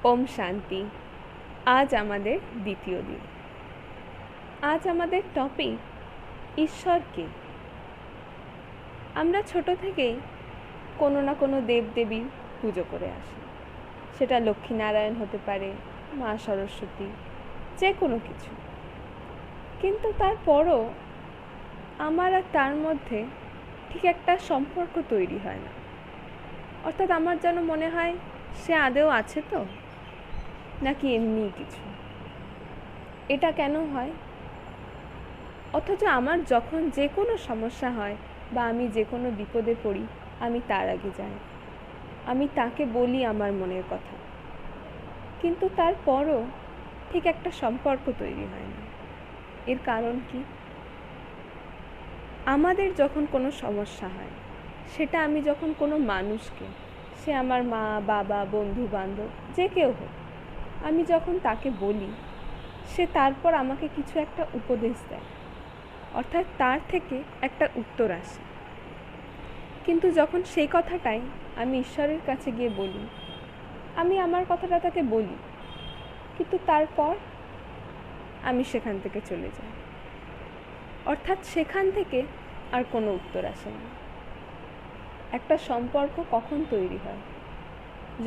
ওম শান্তি। আজ আমাদের দ্বিতীয় দিন। আজ আমাদের টপিক ঈশ্বরকে। আমরা ছোট থেকেই কোনো না কোনো দেবদেবীর পুজো করে আসি। সেটা লক্ষ্মীনারায়ণ হতে পারে, মা সরস্বতী, যে কোনো কিছু। কিন্তু তারপরও আমার আর তার মধ্যে ঠিক একটা সম্পর্ক তৈরি হয় না। অর্থাৎ আমার যেন মনে হয় সে আদৌ আছে তো, নাকি এমনি কিছু। এটা কেন হয়? অথচ আমার যখন যে কোনো সমস্যা হয় বা আমি যে কোনো বিপদে পড়ি, আমি তার আগে যাই, আমি তাকে বলি আমার মনের কথা। কিন্তু তারপরও ঠিক একটা সম্পর্ক তৈরি হয় না। এর কারণ কি? আমাদের যখন কোনো সমস্যা হয়, সেটা আমি যখন কোনো মানুষকে, সে আমার মা, বাবা, বন্ধু বান্ধব, যে কেউ হোক, আমি যখন তাকে বলি, সে তারপর আমাকে কিছু একটা উপদেশ দেয়, অর্থাৎ তার থেকে একটা উত্তর আসে। কিন্তু যখন সেই কথাটাই আমি ঈশ্বরের কাছে গিয়ে বলি, আমি আমার কথাটা তাকে বলি, কিন্তু তারপর আমি সেখান থেকে চলে যাই। অর্থাৎ সেখান থেকে আর কোনো উত্তর আসে না। একটা সম্পর্ক কখন তৈরি হয়?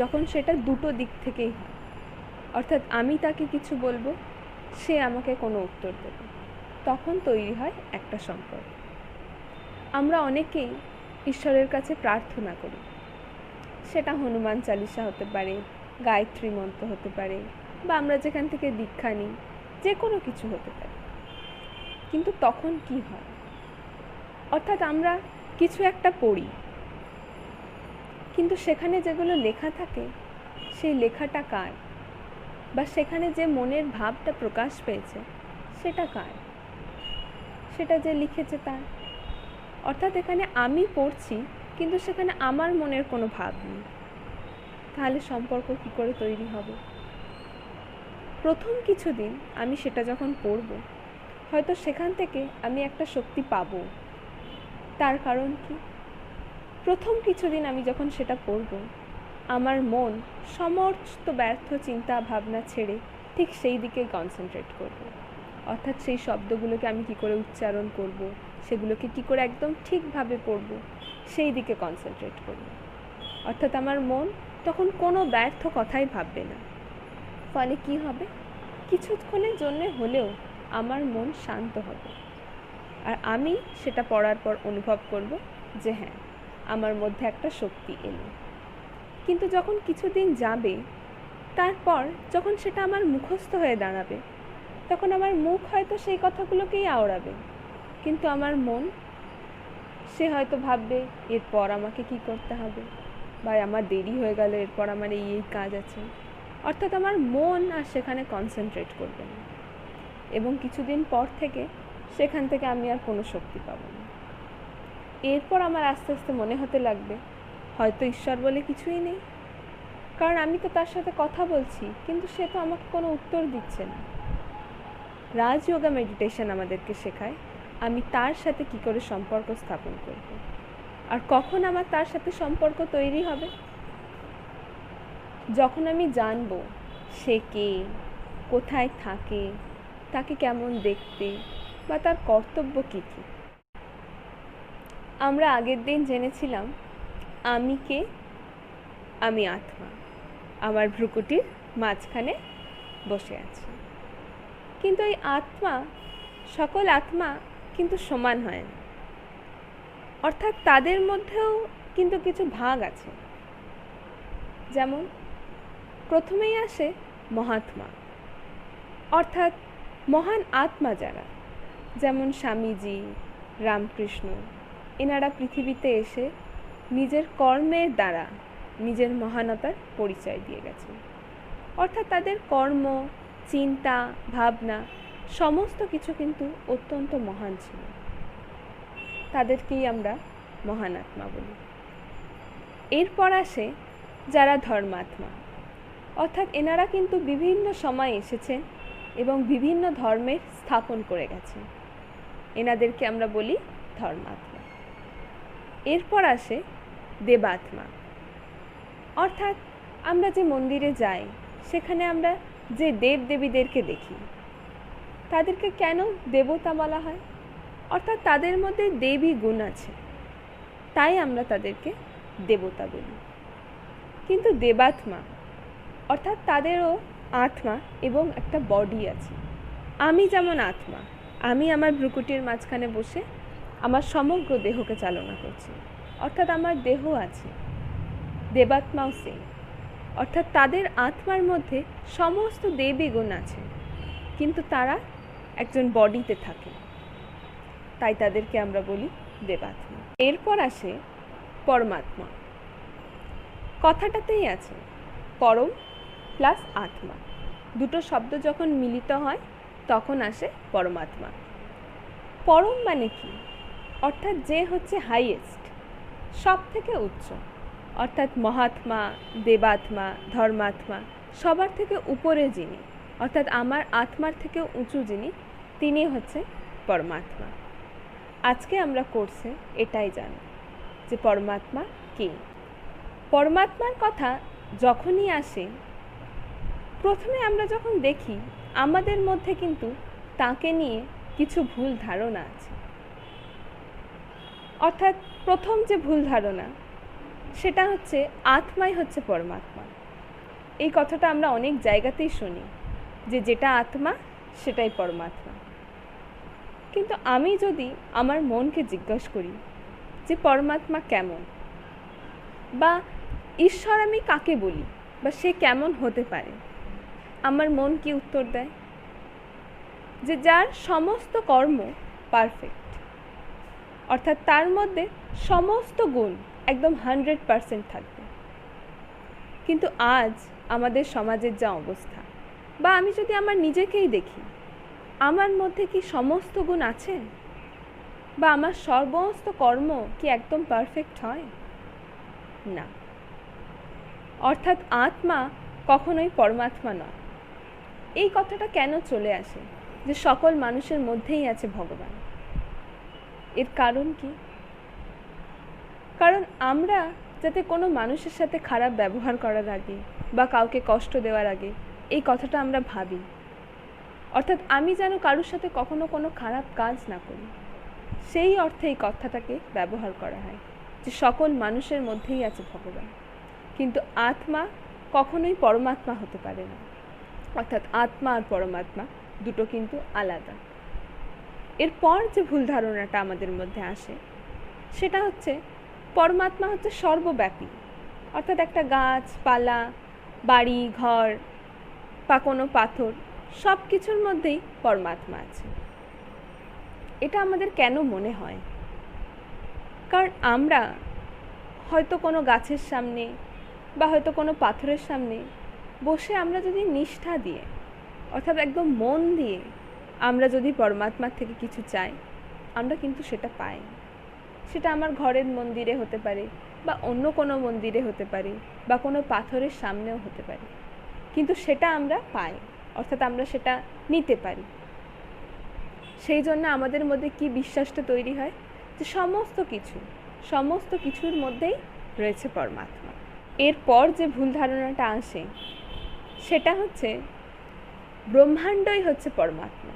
যখন সেটা দুটো দিক থেকেই হয়। অর্থাৎ আমি তাকে কিছু বলবো, সে আমাকে কোনো উত্তর দেবে, তখন তৈরি হয় একটা সম্পর্ক। আমরা অনেকেই ঈশ্বরের কাছে প্রার্থনা করি। সেটা হনুমান চালিসা হতে পারে, গায়ত্রী মন্ত্র হতে পারে, বা আমরা যেখান থেকে দীক্ষা নিই, যে কোনো কিছু হতে পারে। কিন্তু তখন কি হয়? অর্থাৎ আমরা কিছু একটা পড়ি, কিন্তু সেখানে যেগুলো লেখা থাকে, সেই লেখাটা কার? বা সেখানে যে মনের ভাবটা প্রকাশ পেয়েছে, সেটা কার? সেটা যে লিখেছে তার। অর্থাৎ এখানে আমি পড়ছি, কিন্তু সেখানে আমার মনের কোনো ভাব নেই। তাহলে সম্পর্ক কী করে তৈরি হবে? প্রথম কিছুদিন আমি সেটা যখন পড়ব, হয়তো সেখান থেকে আমি একটা শক্তি পাবো। তার কারণ কি? প্রথম কিছুদিন আমি যখন সেটা পড়ব, আমার মন সমস্ত ব্যর্থ চিন্তা ভাবনা ছেড়ে ঠিক সেই দিকে কনসেন্ট্রেট করব। অর্থাৎ সেই শব্দগুলোকে আমি কী করে উচ্চারণ করব, সেগুলোকে কী করে একদম ঠিকভাবে পড়ব, সেই দিকে কনসেন্ট্রেট করব। অর্থাৎ আমার মন তখন কোনো ব্যর্থ কথাই ভাববে না। ফলে কি হবে? কিছুক্ষণের জন্য হলেও আমার মন শান্ত হবে, আর আমি সেটা পড়ার পর অনুভব করব যে হ্যাঁ, আমার মধ্যে একটা শক্তি এলো। কিন্তু যখন কিছুদিন যাবে, তারপর যখন সেটা আমার মুখস্থ হয়ে দাঁড়াবে, তখন আমার মুখ হয়তো সেই কথাগুলোকেই আওড়াবে, কিন্তু আমার মন, সে হয়তো ভাববে এরপর আমাকে কি করতে হবে, বা আমার দেরি হয়ে গেল, এরপর আমার এই কাজ আছে। অর্থাৎ আমার মন আর সেখানে কনসেন্ট্রেট করবে না, এবং কিছুদিন পর থেকে সেখান থেকে আমি আর কোনো শক্তি পাবো না। এরপর আমার আস্তে আস্তে মনে হতে লাগবে হয়তো ঈশ্বর বলে কিছুই নেই, কারণ আমি তো তার সাথে কথা বলছি, কিন্তু সে তো আমাকে কোনো উত্তর দিচ্ছে না। রাজযোগা মেডিটেশন আমাদেরকে শেখায় আমি তার সাথে কি করে সম্পর্ক স্থাপন করব। আর কখন আমার তার সাথে সম্পর্ক তৈরি হবে? যখন আমি জানবো সে কে, কোথায় থাকে, তাকে কেমন দেখতে, বা তার কর্তব্য কী কী। আমরা আগের দিন জেনেছিলাম আমি কে? আমি আত্মা, আমার ভ্রুকুটির মাঝখানে বসে আছে। কিন্তু এই আত্মা, সকল আত্মা কিন্তু সমান হয় না। অর্থাৎ তাদের মধ্যেও কিন্তু কিছু ভাগ আছে। যেমন প্রথমেই আসে মহাত্মা, অর্থাৎ মহান আত্মা যারা, যেমন স্বামীজি, রামকৃষ্ণ, এনারা পৃথিবীতে এসে নিজের কর্মের দ্বারা নিজের মহানতার পরিচয় দিয়ে গেছেন। অর্থাৎ তাদের কর্ম, চিন্তা, ভাবনা সমস্ত কিছু কিন্তু অত্যন্ত মহান ছিল। তাদেরকেই আমরা মহান আত্মা বলি। এরপর আসে যারা ধর্মাত্মা, অর্থাৎ এনারা কিন্তু বিভিন্ন সময় এসেছেন এবং বিভিন্ন ধর্মের স্থাপন করে গেছেন। এনাদেরকে আমরা বলি ধর্মাত্মা। এরপর আসে দেবাত্মা, অর্থাৎ আমরা যে মন্দিরে যাই, সেখানে আমরা যে দেবদেবীদেরকে দেখি তাদেরকে কেন দেবতা বলা হয়? অর্থাৎ তাদের মধ্যে দেবী গুণ আছে, তাই আমরা তাদেরকে দেবতা বলি। কিন্তু দেবাত্মা অর্থাৎ তাদেরও আত্মা এবং একটা বডি আছে। আমি যেমন আত্মা, আমি আমার ভ্রুকুটির মাঝখানে বসে আমার সমগ্র দেহকে চালনা করছি, অর্থাৎ আমার দেহ আছে। দেবাত্মাও সেম, অর্থাৎ তাদের আত্মার মধ্যে সমস্ত দেবী গুণ আছে, কিন্তু তারা একজন বডিতে থাকে, তাই তাদেরকে আমরা বলি দেবাত্মা। এরপর আসে পরমাত্মা। কথাটাতেই আছে পরম প্লাস আত্মা, দুটো শব্দ যখন মিলিত হয় তখন আসে পরমাত্মা। পরম মানে কি? অর্থাৎ যে হচ্ছে হাইয়েস্ট, সব থেকে উচ্চ, অর্থাৎ মহাত্মা, দেবাত্মা, ধর্মাত্মা, সবার থেকে উপরে যিনি, অর্থাৎ আমার আত্মার থেকে উঁচু যিনি, তিনি হচ্ছে পরমাত্মা। আজকে আমরা কোর্সে এটাই জানি যে পরমাত্মা কে। পরমাত্মার কথা যখনই আসে, প্রথমে আমরা যখন দেখি আমাদের মধ্যে কিন্তু তাকে নিয়ে কিছু ভুল ধারণা আছে। অর্থাৎ প্রথম যে ভুল ধারণা সেটা হচ্ছে আত্মাই হচ্ছে পরমাত্মা। এই কথাটা আমরা অনেক জায়গাতেই শুনি যে যেটা আত্মা সেটাই পরমাত্মা। কিন্তু আমি যদি আমার মনকে জিজ্ঞাসা করি যে পরমাত্মা কেমন, বা ঈশ্বর আমি কাকে বলি, বা সে কেমন হতে পারে, আমার মন কি উত্তর দেয়? যে যার সমস্ত কর্ম পারফেক্ট, অর্থাৎ তার মধ্যে সমস্ত গুণ একদম 100% থাকবে। কিন্তু আজ আমাদের সমাজের যা অবস্থা, বা আমি যদি আমার নিজেকেই দেখি, আমার মধ্যে কি সমস্ত গুণ আছে? বা আমার সমস্ত কর্ম কি একদম পারফেক্ট হয়? না। অর্থাৎ আত্মা কখনোই পরমাত্মা নয়। এই কথাটা কেন চলে আসে যে সকল মানুষের মধ্যেই আছে ভগবান? এর কারণ কি? কারণ আমরা যাতে কোনো মানুষের সাথে খারাপ ব্যবহার করার আগে বা কাউকে কষ্ট দেওয়ার আগে এই কথাটা আমরা ভাবি, অর্থাৎ আমি যেন কারোর সাথে কখনো কোনো খারাপ কাজ না করি, সেই অর্থে এই কথাটাকে ব্যবহার করা হয় যে সকল মানুষের মধ্যেই আছে ভগবান। কিন্তু আত্মা কখনোই পরমাত্মা হতে পারে না, অর্থাৎ আত্মা আর পরমাত্মা দুটো কিন্তু আলাদা। এরপর যে ভুল ধারণাটা আমাদের মধ্যে আসে সেটা হচ্ছে পরমাত্মা হচ্ছে সর্বব্যাপী, অর্থাৎ একটা গাছপালা, বাড়ি ঘর বা কোনো পাথর, সব কিছুর মধ্যেই পরমাত্মা আছে। এটা আমাদের কেন মনে হয়? কারণ আমরা হয়তো কোনো গাছের সামনে বা হয়তো কোনো পাথরের সামনে বসে আমরা যদি নিষ্ঠা দিয়ে, অর্থাৎ একদম মন দিয়ে আমরা যদি পরমাত্মার থেকে কিছু চাই, আমরা কিন্তু সেটা পাই। সেটা আমার ঘরের মন্দিরে হতে পারে, বা অন্য কোনো মন্দিরে হতে পারে, বা কোনো পাথরের সামনেও হতে পারে, কিন্তু সেটা আমরা পাই, অর্থাৎ আমরা সেটা নিতে পারি। সেই জন্য আমাদের মধ্যে কি বিশ্বাসটা তৈরি হয় যে সমস্ত কিছুর মধ্যেই রয়েছে পরমাত্মা। এরপর যে ভুল ধারণাটা আসে সেটা হচ্ছে ব্রহ্মাণ্ডই হচ্ছে পরমাত্মা,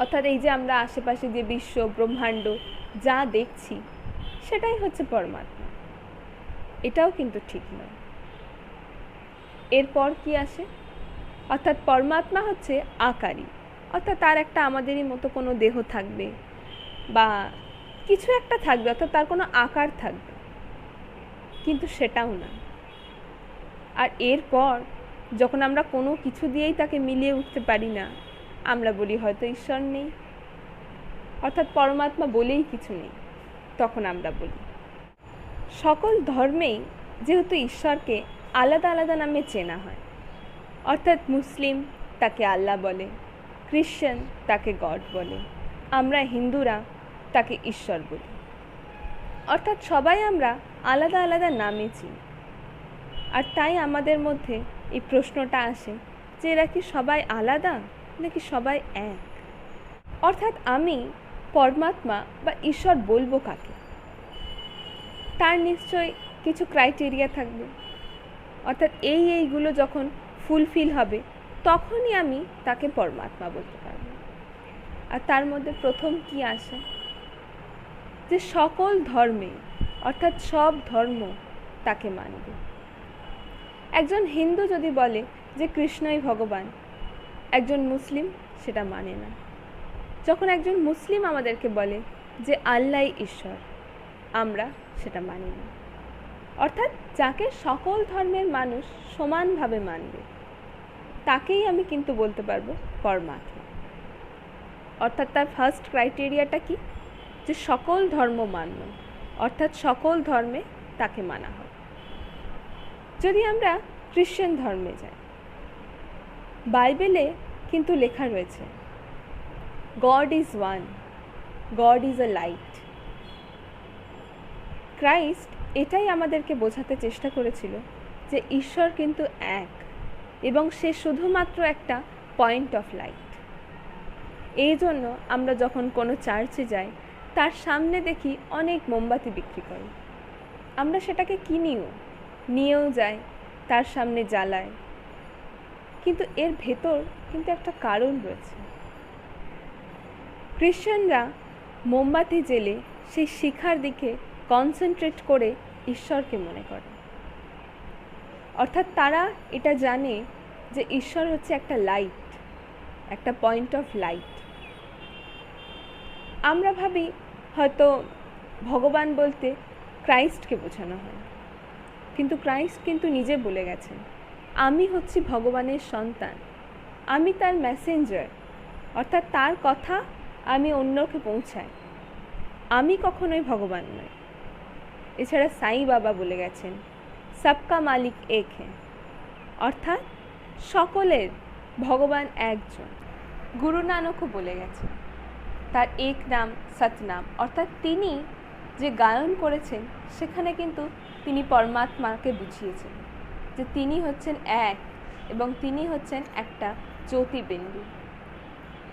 অর্থাৎ এই যে আমরা আশেপাশে যে বিশ্ব ব্রহ্মাণ্ড যা দেখছি সেটাই হচ্ছে পরমাত্মা। এটাও কিন্তু ঠিক নয়। এরপর কি আসে? অর্থাৎ পরমাত্মা হচ্ছে আকারী, অর্থাৎ তার একটা আমাদেরই মতো কোনো দেহ থাকবে বা কিছু একটা থাকবে, অর্থাৎ তার কোনো আকার থাকবে, কিন্তু সেটাও না। আর এরপর যখন আমরা কোনো কিছু দিয়েই তাকে মিলিয়ে উঠতে পারি না, আমরা বলি হয়তো ঈশ্বর নেই, অর্থাৎ পরমাত্মা বলেই কিছু নেই, তখন আমরা বলি। সকল ধর্মেই যেহেতু ঈশ্বরকে আলাদা আলাদা নামে চেনা হয়, অর্থাৎ মুসলিম তাকে আল্লাহ বলে, খ্রিশ্চান তাকে গড বলে, আমরা হিন্দুরা তাকে ঈশ্বর বলি, অর্থাৎ সবাই আমরা আলাদা আলাদা নামে চিনি। আর তাই আমাদের মধ্যে এই প্রশ্নটা আসে যে এরা কি সবাই আলাদা নাকি সবাই এক? অর্থাৎ আমি পরমাত্মা বা ঈশ্বর বলবো কাকে? তার নিশ্চয়ই কিছু ক্রাইটেরিয়া থাকবে, অর্থাৎ এইগুলো যখন ফুলফিল হবে, তখনই আমি তাকে পরমাত্মা বলতে পারব। আর তার মধ্যে প্রথম কি আসে, যে সকল ধর্মে অর্থাৎ সব ধর্ম তাকে মানবে। একজন হিন্দু যদি বলে যে কৃষ্ণই ভগবান, একজন মুসলিম সেটা মানে না। যখন একজন মুসলিম আমাদেরকে বলে যে আল্লাহই ঈশ্বর, আমরা সেটা মানি না। অর্থাৎ যাকে সকল ধর্মের মানুষ সমানভাবে মানবে তাকেই আমি কিন্তু বলতে পারবো পরমাত্মা। অর্থাৎ তার ফার্স্ট ক্রাইটেরিয়াটা কি, যে সকল ধর্ম মান্য, অর্থাৎ সকল ধর্মে তাকে মানা হয়। যদি আমরা খ্রিশ্চান ধর্মে যাই, বাইবেলে কিন্তু লেখা রয়েছে god is one, god is a light. Christ এটাই আমাদেরকে বোঝাতে চেষ্টা করেছিল যে ঈশ্বর কিন্তু এক এবং সে শুধুমাত্র একটা পয়েন্ট অফ লাইট। এই জন্য আমরা যখন কোনো চার্চে যাই, তার সামনে দেখি অনেক মোমবাতি বিক্রি করে, আমরা সেটাকে নিয়েও যাই, তার সামনে জ্বালায়। কিন্তু এর ভেতর কিন্তু একটা কারণ রয়েছে। খ্রিশ্চানরা মোমবাতি জ্বেলে সেই শিখার দিকে কনসেন্ট্রেট করে ঈশ্বরকে মনে করে। অর্থাৎ তারা এটা জানে যে ঈশ্বর হচ্ছে একটা লাইট, একটা পয়েন্ট অফ লাইট। আমরা ভাবি হয়তো ভগবান বলতে ক্রাইস্টকে বোঝানো হয়, কিন্তু ক্রাইস্ট কিন্তু নিজে বলে গেছেন, আমি হচ্ছি ভগবানের সন্তান, আমি তার মেসেঞ্জার, অর্থাৎ তার কথা আমি অন্যকে পৌঁছাই, আমি কখনোই ভগবান নই। এছাড়া সাই বাবা বলে গেছেন সবকা মালিক এক হ্যাঁ, অর্থাৎ সকলের ভগবান একজন। গুরু নানকও বলে গেছেন তার এক নাম সতনাম, অর্থাৎ তিনি যে গায়ন করেছেন সেখানে কিন্তু তিনি পরমাত্মাকে বুঝিয়েছেন যে তিনি হচ্ছেন এক এবং তিনি হচ্ছেন একটা জ্যোতিবিন্দু।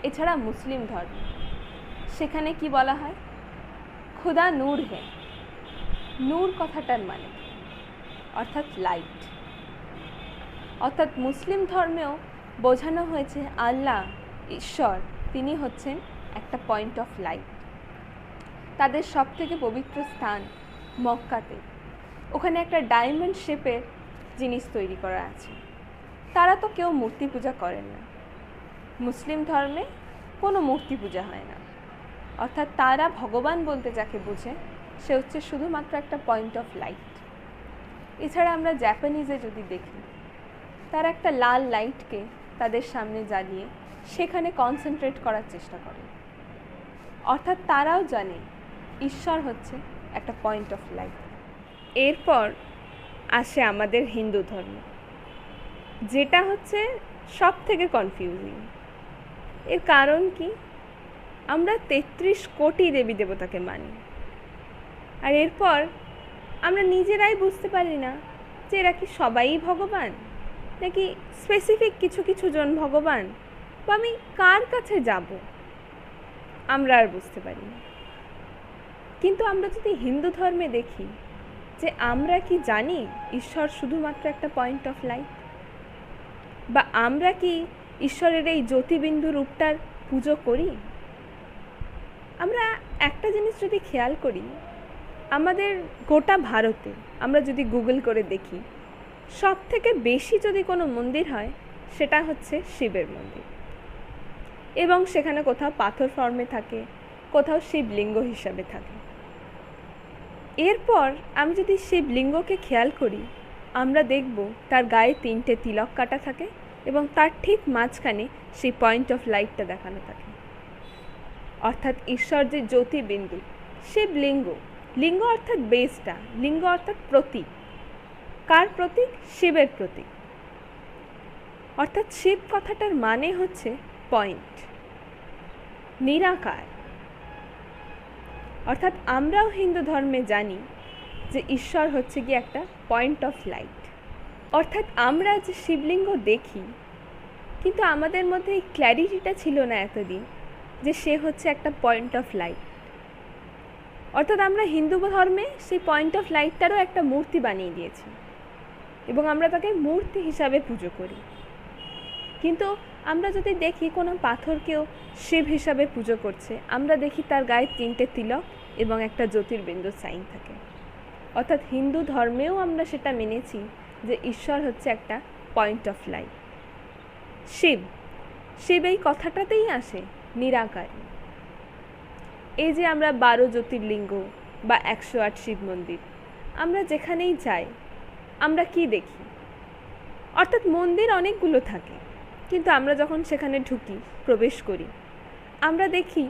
এছাড়া মুসলিম ধর্ম, সেখানে কি বলা হয়, খুদা নূর হে। নূর কথাটার মানে অর্থাৎ লাইট। অর্থাৎ মুসলিম ধর্মেও বোঝানো হয়েছে আল্লাহ ঈশ্বর তিনি হচ্ছেন একটা পয়েন্ট অফ লাইট। তাদের সবথেকে পবিত্র স্থান মক্কাতে, ওখানে একটা ডায়মন্ড শেপের জিনিস তৈরি করা আছে। তারা তো কেউ মূর্তি পূজা করেন না, মুসলিম ধর্মে কোনো মূর্তি পূজা হয় না। অর্থাৎ তারা ভগবান বলতে যাকে বোঝে সে হচ্ছে শুধুমাত্র একটা পয়েন্ট অফ লাইট। এছাড়া আমরা জাপানিজে যদি দেখি, তারা একটা লাল লাইটকে তাদের সামনে জ্বালিয়ে সেখানে কনসেন্ট্রেট করার চেষ্টা করে। অর্থাৎ তারাও জানে ঈশ্বর হচ্ছে একটা পয়েন্ট অফ লাইট। এরপর আসে আমাদের হিন্দু ধর্ম, যেটা হচ্ছে সব থেকে কনফিউজিং। এর কারণ কি, আমরা 33 কোটি দেবী দেবতাকে মানি, আর এরপর আমরা নিজেরাই বুঝতে পারি না যে এরা কি সবাই ভগবান, নাকি স্পেসিফিক কিছু কিছু জন ভগবান, বা আমি কার কাছে যাব আমরা আর বুঝতে পারি না। কিন্তু আমরা যদি হিন্দু ধর্মে দেখি, যে আমরা কি জানি ঈশ্বর শুধুমাত্র একটা পয়েন্ট অফ লাইট, বা আমরা কি ঈশ্বরের এই জ্যোতিবিন্দু রূপটার পুজো করি। আমরা একটা জিনিস যদি খেয়াল করি, আমাদের গোটা ভারতে আমরা যদি গুগল করে দেখি, সব থেকে বেশি যদি কোনো মন্দির হয় সেটা হচ্ছে শিবের মন্দির, এবং সেখানে কোথাও পাথর ফর্মে থাকে, কোথাও শিবলিঙ্গ হিসাবে থাকে। এরপর আমি যদি শিবলিঙ্গকে খেয়াল করি, আমরা দেখব তার গায়ে 3টে তিলক কাটা থাকে এবং তার ঠিক মাঝখানে সেই পয়েন্ট অফ লাইটটা দেখানো থাকে। অর্থাৎ ঈশ্বর যে জ্যোতিবিন্দু, শিবলিঙ্গ, লিঙ্গ অর্থাৎ বেসটা, লিঙ্গ অর্থাৎ প্রতীক। কার প্রতীক? শিবের প্রতীক। অর্থাৎ শিব কথাটার মানে হচ্ছে পয়েন্ট, নিরাকার। অর্থাৎ আমরাও হিন্দু ধর্মে জানি যে ঈশ্বর হচ্ছে কি একটা পয়েন্ট অফ লাইট। অর্থাৎ আমরা যে শিবলিঙ্গ দেখি, কিন্তু আমাদের মধ্যে এই ক্ল্যারিটিটা ছিল না এতদিন যে সে হচ্ছে একটা পয়েন্ট অফ লাইট। অর্থাৎ আমরা হিন্দু ধর্মে সেই পয়েন্ট অফ লাইটটারও একটা মূর্তি বানিয়ে দিয়েছি। এবং আমরা তাকে মূর্তি হিসাবে পুজো করি। কিন্তু আমরা যদি দেখি কোনো পাথরকেও শিব হিসাবে পুজো করছে, আমরা দেখি তার গায়ে 3টে তিলক এবং একটা জ্যোতির্বিন্দু সাইন থাকে। অর্থাৎ হিন্দু ধর্মেও আমরা সেটা মেনেছি যে ঈশ্বর হচ্ছে একটা পয়েন্ট অফ লাইট। শিব এই কথাটাতেই আসে নিরাকারী। এই যে আমরা 12 জ্যোতির্লিঙ্গ বা 108 শিব মন্দির, আমরা যেখানেই যাই আমরা কি দেখি? অর্থাৎ মন্দির অনেকগুলো থাকে, কিন্তু আমরা যখন সেখানে ঢুকি, প্রবেশ করি, আমরা দেখি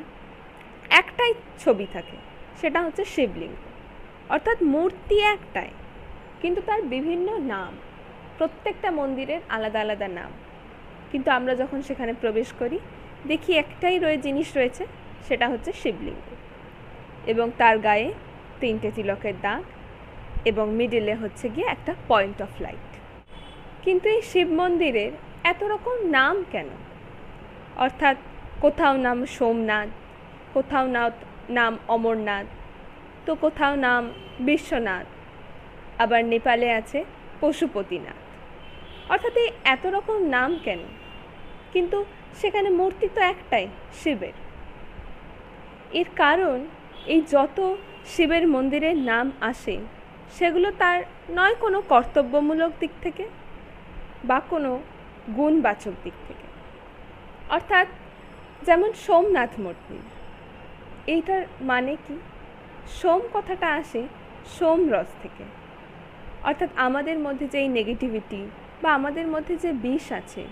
একটাই ছবি থাকে, সেটা হচ্ছে শিবলিঙ্গ। অর্থাৎ মূর্তি একটাই, কিন্তু তার বিভিন্ন নাম, প্রত্যেকটা মন্দিরের আলাদা আলাদা নাম। কিন্তু আমরা যখন সেখানে প্রবেশ করি দেখি একটাই জিনিস রয়েছে, সেটা হচ্ছে শিবলিঙ্গ, এবং তার গায়ে 3টে তিলকের দাগ এবং মিডিলে হচ্ছে গিয়ে একটা পয়েন্ট অফ লাইট। কিন্তু এই শিব মন্দিরের এত রকম নাম কেন? অর্থাৎ কোথাও নাম সোমনাথ, কোথাও নাম অমরনাথ, তো কোথাও নাম বিশ্বনাথ, আবার নেপালে আছে পশুপতিনাথ। অর্থাৎ এই এত রকম নাম কেন? কিন্তু সেখানে মূর্তি তো একটাই, শিবের। এর কারণ এই যত শিবের মন্দিরের নাম আসে সেগুলো তার নয় কোনো কর্তব্যমূলক দিক থেকে বা কোনো গুণবাচক দিক থেকে। অর্থাৎ যেমন সোমনাথ মন্দির, এইটার মানে কি? সোম কথাটা আসে সোমরস থেকে। অর্থাৎ আমাদের মধ্যে যে এই নেগেটিভিটি বা আমাদের মধ্যে যে বিষ আছে,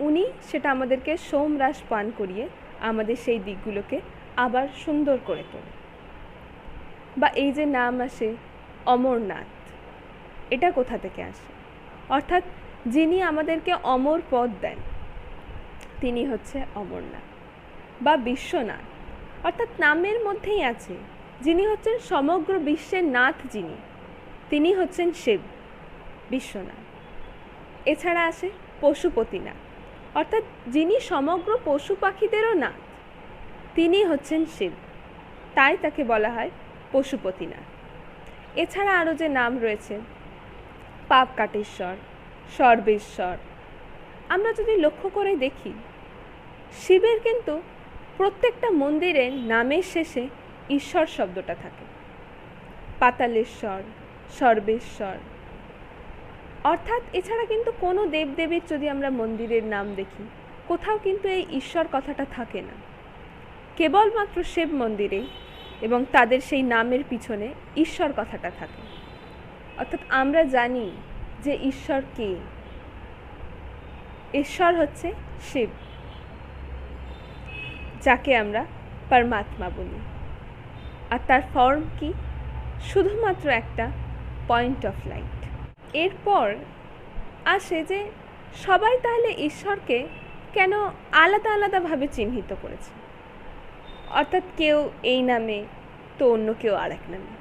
উনি সেটা আমাদেরকে সোমরাস পান করিয়ে আমাদের সেই দিকগুলোকে আবার সুন্দর করে তোলে। বা এই যে নাম আসে অমরনাথ, এটা কোথা থেকে আসে? অর্থাৎ যিনি আমাদেরকে অমর পদ দেন তিনি হচ্ছে অমরনাথ। বা বিশ্বনাথ, অর্থাৎ নামের মধ্যেই আছে যিনি হচ্ছেন সমগ্র বিশ্বের নাথ, তিনি হচ্ছেন শিব, বিশ্বনাথ। এছাড়া আসে পশুপতিনাথ, অর্থাৎ যিনি সমগ্র পশু পাখিদেরও নাথ, তিনি হচ্ছেন শিব, তাই তাকে বলা হয় পশুপতিনাথ। এছাড়া আরও যে নাম রয়েছে পাপকাটেশ্বর, সর্বেশ্বর। আমরা যদি লক্ষ্য করে দেখি, শিবের কিন্তু প্রত্যেকটা মন্দিরের নামের শেষে ঈশ্বর শব্দটা থাকে। পাতালেশ্বর, সর্বেশ্বর। অর্থাৎ এছাড়া কিন্তু কোনো দেবদেবীর যদি আমরা মন্দিরের নাম দেখি, কোথাও কিন্তু এই ঈশ্বর কথাটা থাকে না। কেবলমাত্র শিব মন্দিরে এবং তাদের সেই নামের পিছনে ঈশ্বর কথাটা থাকে। অর্থাৎ আমরা জানি যে ঈশ্বর কে। ঈশ্বর হচ্ছে শিব, যাকে আমরা পরমাত্মা বলি। আর তার ফর্ম কি? শুধুমাত্র একটা পয়েন্ট অফ লাইট। এরপর আসে যে সবাই তাহলে ঈশ্বরকে কেন আলাদা আলাদাভাবে চিহ্নিত করেছে? অর্থাৎ কেউ এই নামে তো অন্য কেউ আরেক নামে,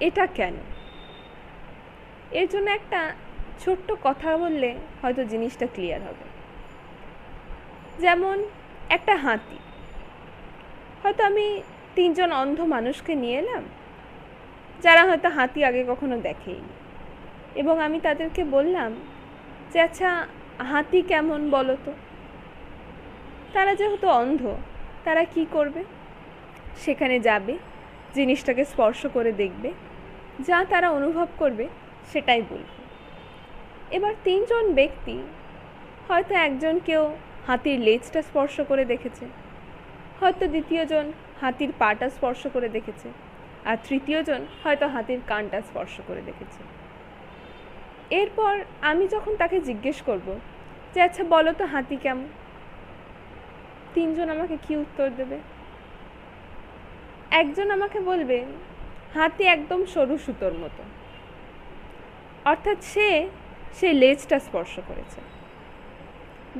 এটা কেন? এর জন্য একটা ছোট্ট কথা বললে হয়তো জিনিসটা ক্লিয়ার হবে। যেমন একটা হাতি, হয়তো আমি 3 জন অন্ধ মানুষকে নিয়ে এলাম যারা হয়তো হাতি আগে কখনো দেখেইনি, এবং আমি তাদেরকে বললাম যে আচ্ছা হাতি কেমন বলো তো। তারা যেহেতু অন্ধ, তারা কি করবে? সেখানে যাবে, জিনিসটাকে স্পর্শ করে দেখবে, যা তারা অনুভব করবে সেটাই বলবে। এবার 3 জন ব্যক্তি, হয়তো একজন কেউ হাতির লেজটা স্পর্শ করে দেখেছে, হয়তো দ্বিতীয় জন হাতির পাটা স্পর্শ করে দেখেছে, আর তৃতীয় জন হয়তো হাতির কানটা স্পর্শ করে দেখেছে। এরপর আমি যখন তাকে জিজ্ঞেস করব যে আচ্ছা বলো তো হাতি কেমন, 3 জন আমাকে কি উত্তর দেবে? একজন আমাকে বলবে হাতি একদম সরু সুতোর মতো, অর্থাৎ সে লেজটা স্পর্শ করেছে।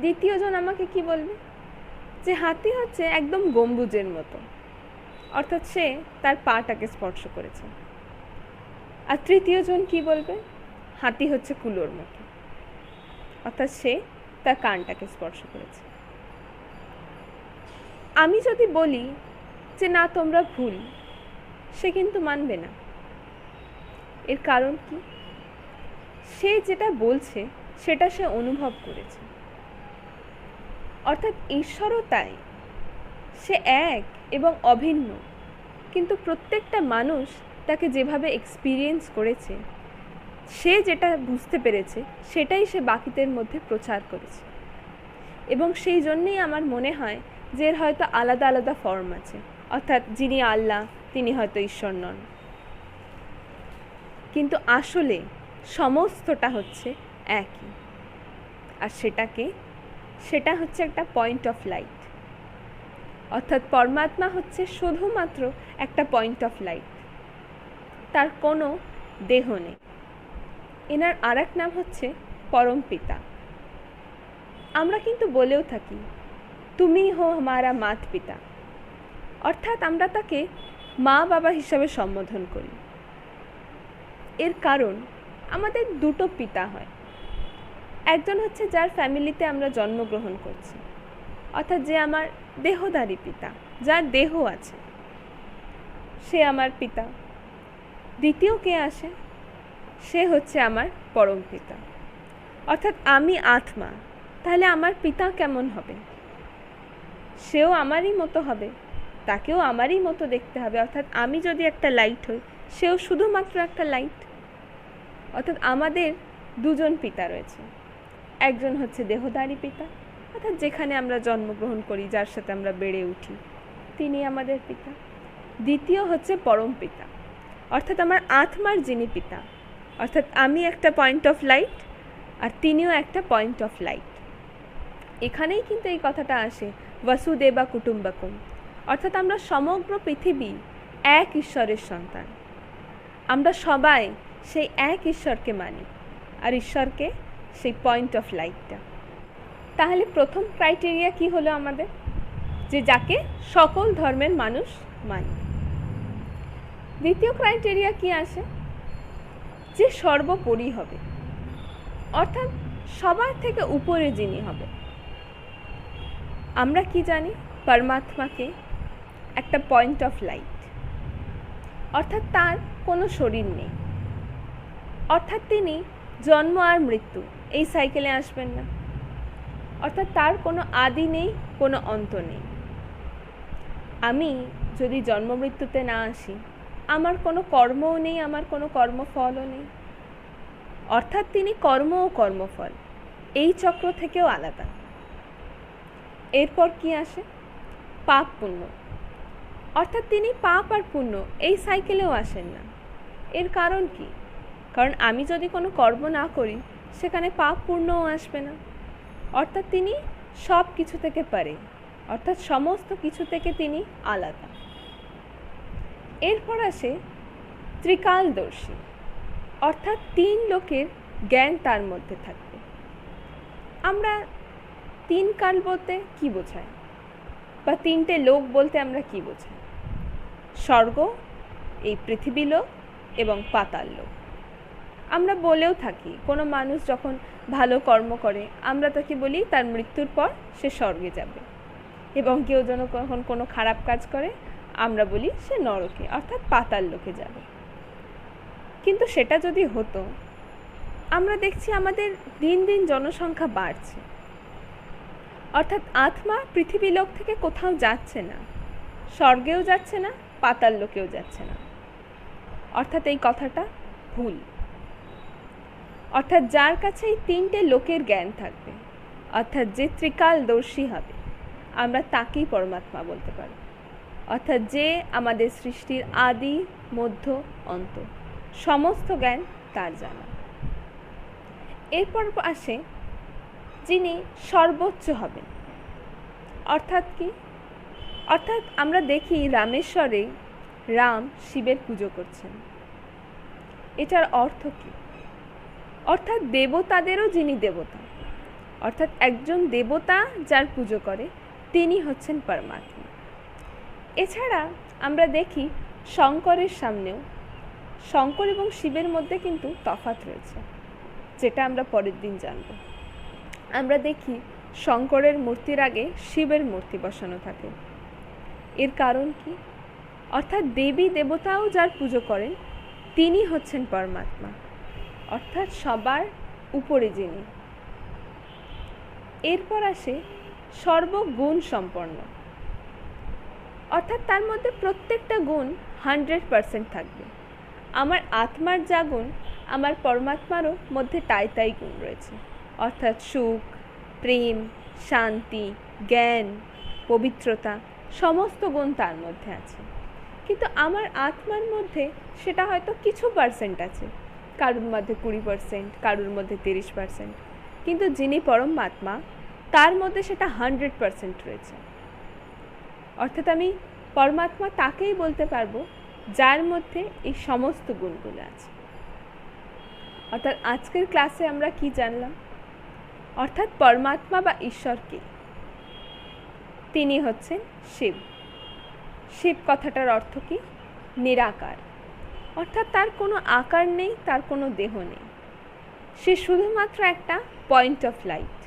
দ্বিতীয় জন আমাকে কি বলবে? যে হাতি হচ্ছে একদম গম্বুজের মতো, অর্থাৎ সে তার পাটাকে স্পর্শ করেছে। আর তৃতীয় জন কি বলবে? হাতি হচ্ছে কুলোর মতো, অর্থাৎ সে তার কানটাকে স্পর্শ করেছে। আমি যদি বলি যে না তোমরা ভুল, সে কিন্তু মানবে না। এর কারণ কি? সে যেটা বলছে সেটা সে অনুভব করেছে। অর্থাৎ ঈশ্বরও তাই, সে এক এবং অভিন্ন, কিন্তু প্রত্যেকটা মানুষ তাকে যেভাবে এক্সপিরিয়েন্স করেছে, সে যেটা বুঝতে পেরেছে সেটাই সে বাকিদের মধ্যে প্রচার করেছে। এবং সেই জন্যেই আমার মনে হয় যে এর হয়তো আলাদা আলাদা ফর্ম আছে, অর্থাৎ যিনি আল্লাহ তিনি হয়তো ঈশ্বর নন, কিন্তু আসলে সমস্তটা হচ্ছে একই। আর সেটা হচ্ছে একটা পয়েন্ট অফ লাইট। অর্থাৎ পরমাত্মা হচ্ছে শুধুমাত্র একটা পয়েন্ট অফ লাইট, তার কোনো দেহ নেই। এনার আর এক নাম হচ্ছে পরম পিতা। আমরা কিন্তু বলেও থাকি তুমি হো হামারা মাত পিতা, অর্থাৎ আমরা তাকে মা বাবা হিসাবে সম্বোধন করি। এর কারণ আমাদের দুটো পিতা হয়। একজন হচ্ছে যার ফ্যামিলিতে আমরা জন্মগ্রহণ করছি, অর্থাৎ যে আমার দেহধারী পিতা, যার দেহ আছে, সে আমার পিতা। দ্বিতীয় কে আসে? সে হচ্ছে আমার পরম পিতা, অর্থাৎ আমি আত্মা। তাহলে আমার পিতা কেমন হবে? সেও আমারই মতো হবে, তাকেও আমারই মতো দেখতে হবে। অর্থাৎ আমি যদি একটা লাইট হই, সেও শুধুমাত্র একটা লাইট। অর্থাৎ আমাদের দুজন পিতা রয়েছে। একজন হচ্ছে দেহধারী পিতা, অর্থাৎ যেখানে আমরা জন্মগ্রহণ করি, যার সাথে আমরা বেড়ে উঠি, তিনি আমাদের পিতা। দ্বিতীয় হচ্ছে পরম পিতা, অর্থাৎ আমার আত্মার যিনি পিতা। অর্থাৎ আমি একটা পয়েন্ট অফ লাইট আর তিনিও একটা পয়েন্ট অফ লাইট। এখানেই কিন্তু এই কথাটা আসে বসুদেবা কুটুম্বকম, অর্থাৎ আমরা সমগ্র পৃথিবী এক ঈশ্বরের সন্তান। আমরা সবাই সেই এক ঈশ্বরকে মানি, আর ঈশ্বরকে সেই পয়েন্ট অফ লাইটটা। তাহলে প্রথম ক্রাইটেরিয়া কি হলো আমাদের? যে যাকে সকল ধর্মের মানুষ মানে। দ্বিতীয় ক্রাইটেরিয়া কি আসে? যে সর্বোপরি হবে, অর্থাৎ সবার থেকে উপরে যিনি হবে। আমরা কি জানি? পরমাত্মাকে একটা পয়েন্ট অফ লাইট, অর্থাৎ তার কোনো শরীর নেই, অর্থাৎ তিনি জন্ম আর মৃত্যু এই সাইকেলে আসবেন না, অর্থাৎ তার কোনো আদি নেই, কোনো অন্ত নেই। আমি যদি জন্ম মৃত্যুতে না আসি, আমার কোনো কর্মও নেই, আমার কোনো কর্মফলও নেই, অর্থাৎ তিনি কর্ম ও কর্মফল এই চক্র থেকেও আলাদা। এরপর কি আসে? পাপ পুণ্য, অর্থাৎ তিনি পাপ আর পুণ্য এই সাইকেলেও আসেন না। এর কারণ কি? কারণ আমি যদি কোনো কর্ম না করি, সেখানে পাপ পুণ্যও আসবে না। অর্থাৎ তিনি সব কিছু থেকে পারে, অর্থাৎ সমস্ত কিছু থেকে তিনি আলাদা। এরপর আসে ত্রিকালদর্শী, অর্থাৎ তিন লোকের জ্ঞান তার মধ্যে থাকবে। আমরা তিন কাল বলতে কি বোঝাই, বা তিনটে লোক বলতে আমরা কি বোঝাই? স্বর্গ, এই পৃথিবী লোক এবং পাতাল লোক। আমরা বলেও থাকি কোনো মানুষ যখন ভালো কর্ম করে, আমরা তাকে বলি তার মৃত্যুর পর সে স্বর্গে যাবে, এবং কেউ যেন কখন কোনো খারাপ কাজ করে, আমরা বলি সে নরকে অর্থাৎ পাতাল লোকে যাবে। কিন্তু সেটা যদি হতো, আমরা দেখছি আমাদের দিন দিন জনসংখ্যা বাড়ছে, অর্থাৎ আত্মা পৃথিবী লোক থেকে কোথাও যাচ্ছে না, স্বর্গেও যাচ্ছে না, পাতাল লোকেও যাচ্ছে না। অর্থাৎ এই কথাটা ভুল। অর্থাৎ যার কাছে এই তিনটে লোকের জ্ঞান থাকবে, অর্থাৎ যে ত্রিকালদর্শী হবে, আমরা তাকেই পরমাত্মা বলতে পারি। অর্থাৎ যে আমাদের সৃষ্টির আদি মধ্য অন্ত সমস্ত জ্ঞান তার জানা। এরপর আসে যিনি সর্বোচ্চ হবেন। অর্থাৎ কি? অর্থাৎ আমরা দেখি রামেশ্বরে রাম শিবের পুজো করছেন। এটার অর্থ কি? অর্থাৎ দেবতাদেরও যিনি দেবতা, অর্থাৎ একজন দেবতা যার পুজো করে তিনি হচ্ছেন পরমাত্মা। এছাড়া আমরা দেখি শঙ্করের সামনেও, শঙ্কর এবং শিবের মধ্যে কিন্তু তফাৎ রয়েছে, যেটা আমরা পরের দিন জানব। আমরা দেখি শঙ্করের মূর্তির আগে শিবের মূর্তি বসানো থাকে। এর কারণ কি? অর্থাৎ দেবী দেবতাও যার পুজো করেন তিনি হচ্ছেন পরমাত্মা। অর্থাৎ সবার উপরে যিনি। এরপর আসে সর্বগুণ সম্পন্ন, অর্থাৎ তার মধ্যে প্রত্যেকটা গুণ 100% থাকবে। আমার আত্মার যা গুণ, আমার পরমাত্মারও মধ্যে তাই তাই গুণ রয়েছে, অর্থাৎ সুখ, প্রেম, শান্তি, জ্ঞান, পবিত্রতা, সমস্ত গুণ তার মধ্যে আছে। কিন্তু আমার আত্মার মধ্যে সেটা হয়তো কিছু পার্সেন্ট আছে, কারুর মধ্যে 20%, কারুর মধ্যে 30%, কিন্তু যিনি পরমাত্মা তার মধ্যে সেটা 100% রয়েছে। অর্থাৎ আমি পরমাত্মা তাকেই বলতে পারবো যার মধ্যে এই সমস্ত গুণগুলো আছে। অর্থাৎ আজকের ক্লাসে আমরা কি জানলাম? অর্থাৎ পরমাত্মা বা ঈশ্বরকে, তিনি হচ্ছেন শিব। শিব কথাটার অর্থ কি? নিরাকার, অর্থাৎ তার কোনো আকার নেই, তার কোনো দেহ নেই, সে শুধুমাত্র একটা পয়েন্ট অফ লাইট।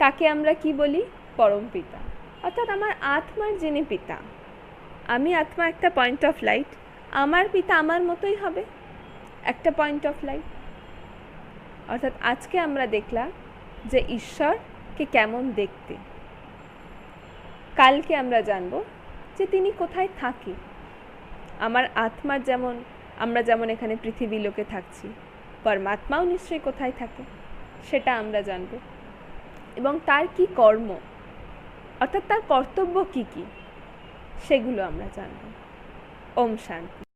তাকে আমরা কি বলি? পরম পিতা। অর্থাৎ আমার আত্মার যিনি পিতা, আমি আত্মা একটা পয়েন্ট অফ লাইট, আমার পিতা আমার মতোই হবে, একটা পয়েন্ট অফ লাইট। অর্থাৎ আজকে আমরা দেখলাম যে ঈশ্বরকে কেমন দেখতে। কালকে আমরা জানব যে তিনি কোথায় থাকি। আমার আত্মার যেমন, আমরা যেমন এখানে পৃথিবী লোকে থাকছি, পরমাত্মাও নিশ্চয়ই কোথায় থাকে সেটা আমরা জানব, এবং তার কি কর্ম, অর্থাৎ তার কর্তব্য কি কি, সেগুলো আমরা জানব। ওম শান্তি।